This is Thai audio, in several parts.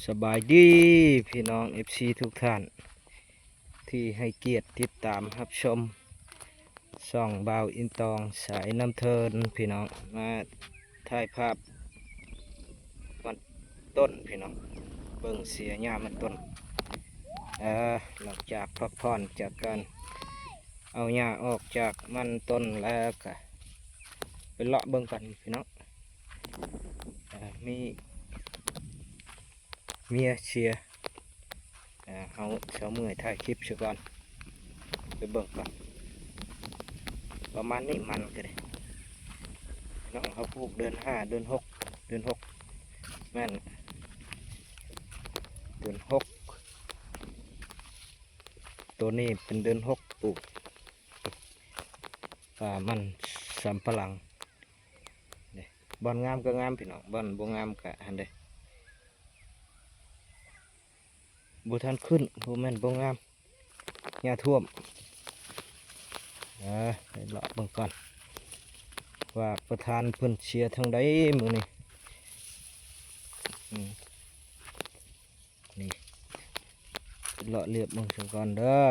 สบายดีพี่น้องFCทุกท่านที่ให้เกียรติติดตามรับชมส่องบ่าวอินตองสายน้ำเทินพี่น้องมาถ่ายภาพมันต้นพี่น้องเบิ่งเสียหญ้ามันต้นหลังจากพักผ่อนจากการเอาหญ้าออกจากมันต้นแล้วก็ไปเลาะเบิ่งกันพี่น้องมีเมียเชียเอาเสาเมื่อยถ่ายคลิปเสียก่อนไปเบิ่งก่อนประมาณนี้มันก็ได้น้องเขาปลูกเดือน5 เดือน 6แม่นเดือน 6ตัวนี้เป็นเดือน 6ปลูกมันสำปะหลังบอนงามก็งามพี่น้องบอนบ่งามก็อันเด้บุทันขึ้นบุแม่นบ่งามหญ้าท่วมไปเลาะเบิ่งก่อนว่าประธานเพิ่นเชียร์ทางใดมื้อนี้นี่เลาะเรียบเบิ่งซะก่อนเด้อ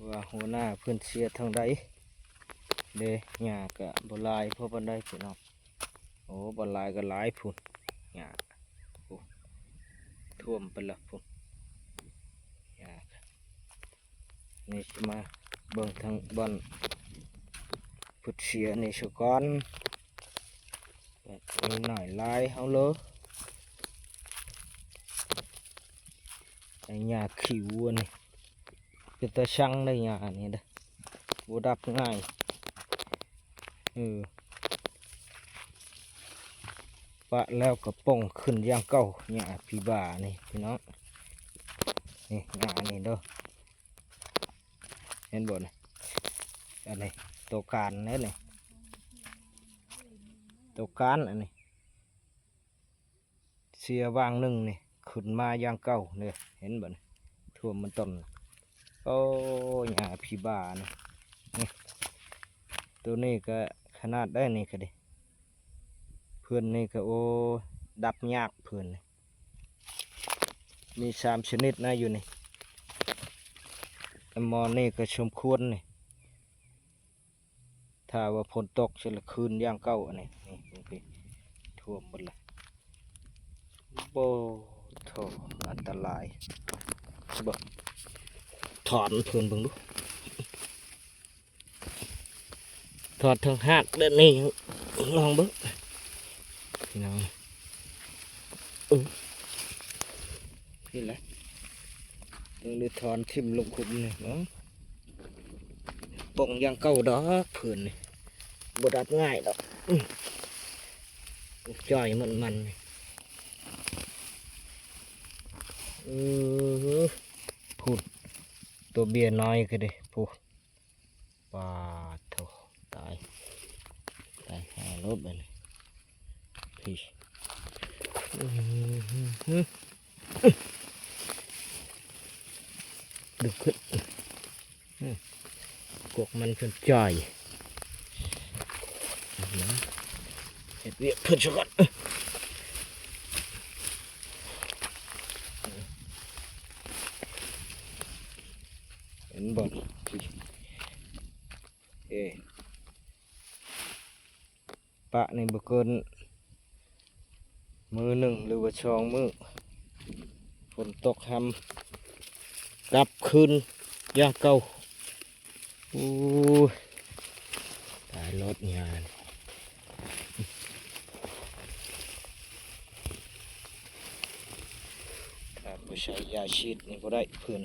ว่าหัวหน้าเพิ่นเชียร์ทางใดเด้หญ้าก็บ่หลายเพราะปานใดพี่น้องโอ้บ่หลายก็หลายพุ่นหญ้าโอ้ท่วมไปละพุ่นหญ้านี่สิมาเบิ่งทางบ่อนเพิ่นเชียร์นี่ซะก่อนมีหน่อยลายเฮาเลยไอ้หญ้าขิวนี่เป็นตาช่างได้หญ้านี่เด้อบ่ดับง่ายปะแล้วก็ป่องขึ้นอย่างเก่าหญ้าพี่บ่านี่พี่น้องนี่หญ้านี่เด้อเห็นบ่นี่อันนี้ตัวการนี่นี่ตัวการอันนี้เสียวางหนึ่งนี่ขึ้นมาอย่างเก่าเนี่ยเห็นบ่นี่ท่วมมันต้นโอ้หญ้าพี่บ่านี่ตัวนี้ก็ขนาดได้นี่ก็ดิเพื่อนนี่ก็โอ้ดับยากเพื่อนมี3 ชนิดนะอยู่นี่มอนี่ก็ชมควรนี่ถ้าว่าฝนตกจะละคืนย่างเก้าอันนี้นี่ท่วมหมดเลยโอ้โถอันตรายบ่ถอนเพื่อนเบิ่งดูถอดทางหาดเด้นี่ลองเบิ่งพี่น้องนี่แหละต้องได้ถอนทิ่มลงขุมนี่เนาะป่องยางเก่าดอกเพื่อนนี่บ่ดับง่ายดอกจ่อยมันพูดตัวเบียน้อยก็ดิพูดปาโถตายหาลบไปเลยพี่ดึกขึ้นกกมันจนจ่อยเห็ดเวียเพิ่นชกันเห็นบ่ปะนี่บ่เกินมือหนึ่งหรือว่า2 มือฝนตกทำกลับคืนอย่างเก่าตายรถงานผู้ใช้ยาฉีดนี่ก็ได้เพื่อน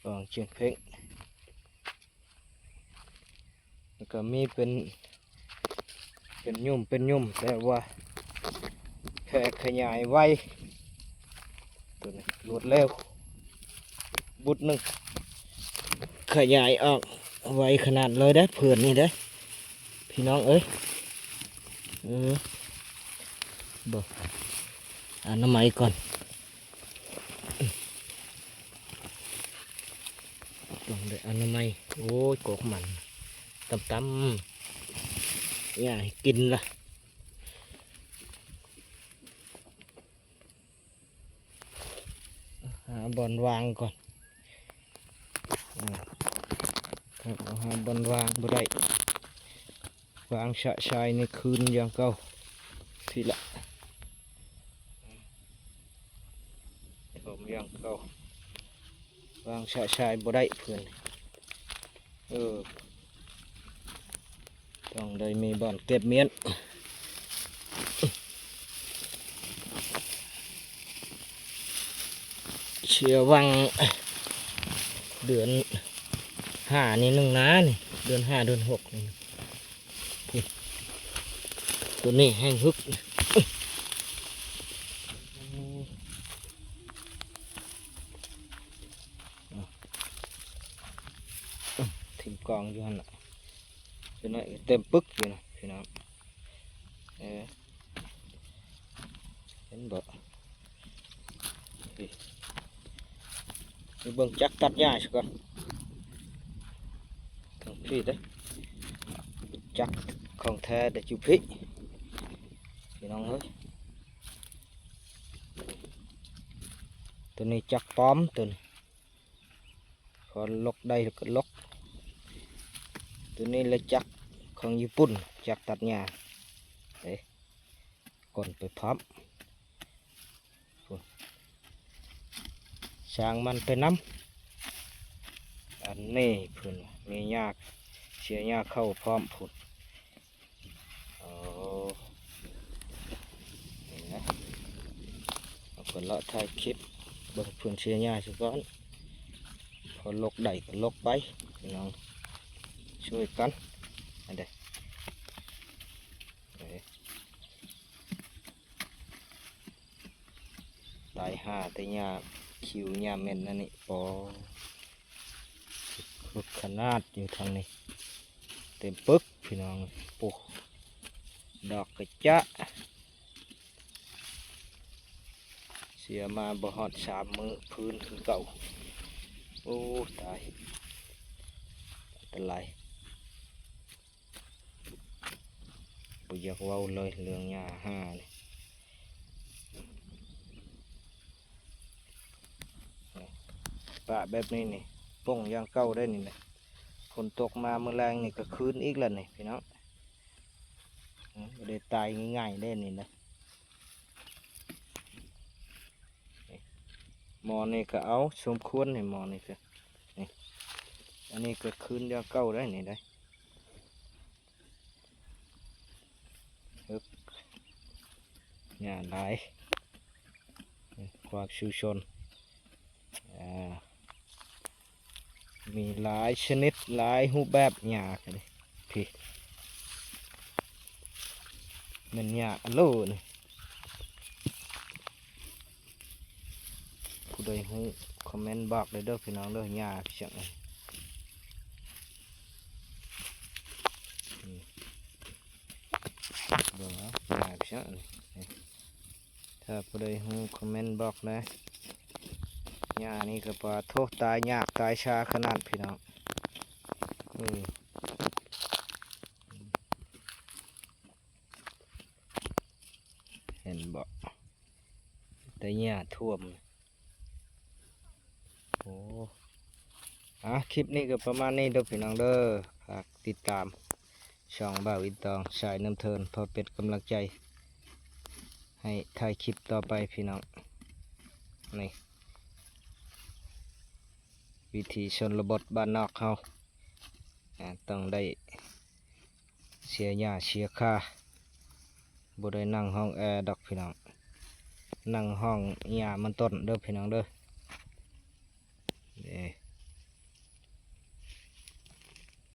ฟังเชียงเพ่งแล้วก็มีเป็นยุ่มแต่ว่าแค่ขยายไว้ตัวนี้รวดเร็วบุดหนึ่งขยายออกไว้ขนาดเลยได้เพื่อนนี่ได้พี่น้องเอ้ยบอกน้ำไหมก่อนต้องเดี๋ยวน้ำไหมโอ้ยกกมันตำ หญ้าให้กินละหาบอนวางก่อนครับเอาหาบอนวางบ่ได้วางชะชายในคืนอย่างเก่าทีละผมอย่างเก่าวางชะชายบ่ได้เพื่อนต้องได้มีบ่อนเก็บเมียนเชื่อวังเดือนห้านี่นึงนะนี่เดือนห้าเดือนหกนี่ตัวนี้แห้งฮึกถิ่มกองอยู่หั่นน่ะตัวนี้เต็มปึกอยู่นะพี่น้องเห็นบ่นี่เบิ่งจักตัดหญ้าซะก่อนของพี่เด้อจักของแท้เด้อจุพี่พี่น้องเอ้ยตัวนี้จักปลอมตัวนี้พอลกได้ก็ลกตัวนี้เลยจักของญี่ปุ่นจักตัดหญ้าเด้ก่อนไปพับสร้างมันไปน้ำอันนี้เพื่อนมีหญ้าเสียหญ้าเข้าพร้อมผุดนี่นะเอาคนละถ่ายคลิปเบิ่งเพื่อนเสียหญ้าสักก้อนพอลกได้ก็ลกไปพี่น้องช่วยกันอันเด้ตายห่าแต่หญ้าคิวหญ้าเม่นนั่นนี่ปอฝึกขนาดอยู่ทางนี้เต็มปึกพี่น้องปุ๊กดอกกระจะเสียมาบ่ฮอด3 มื้อพื้นคือเก่าโอ้ตายอันตรายบ่อยากเว้าเลยเรื่องหญ้าห่านี่ปะแบบนี้นี่ป่งอย่างเก่าได้นี่นะฝนตกมาเมื่อแรงนี่ก็คืนอีกแล้วนี่พี่น้องบ่ได้ตายง่ายๆได้นี่นะหมอนี่ก็เอาสมควรนี่หมอนี่ก็นี่อันนี้ก็คืนอย่างเก่าได้นี่ได้หญ้าหลายความชุมชนมีหลายชนิดหลายรูปแบบหญ้ากันเลยพี่มันหญ้าอันโลนี่ผู้ใดฮู้คอมเมนต์บอกเลยเด้อพี่น้องเด้อหญ้าเสียงเบิ่งเอาหญ้าเสียงถ้าผู้ใดฮู้คอมเมนต์บอกนะหญ้านี่ก็ปลาโทษตายยากตายชาขนาดพี่น้องเห็นบ่แต่หญ้าท่วมโอ้คลิปนี้ก็ประมาณนี้เด้อพี่น้องเด้อฝากติดตามช่องบ่าวอินตองสายน้ำเทินพอเป็นกำลังใจให้ถ่ายคลิปต่อไปพี่น้องนี่วิธีชนบทบ้านนอกเขาต้องได้เสียหญ้าเสียค่าบ่ได้นั่งห้องแอร์ดอกพี่น้องนั่งห้องหญ้ามันต้นเด้อพี่น้องเด้อ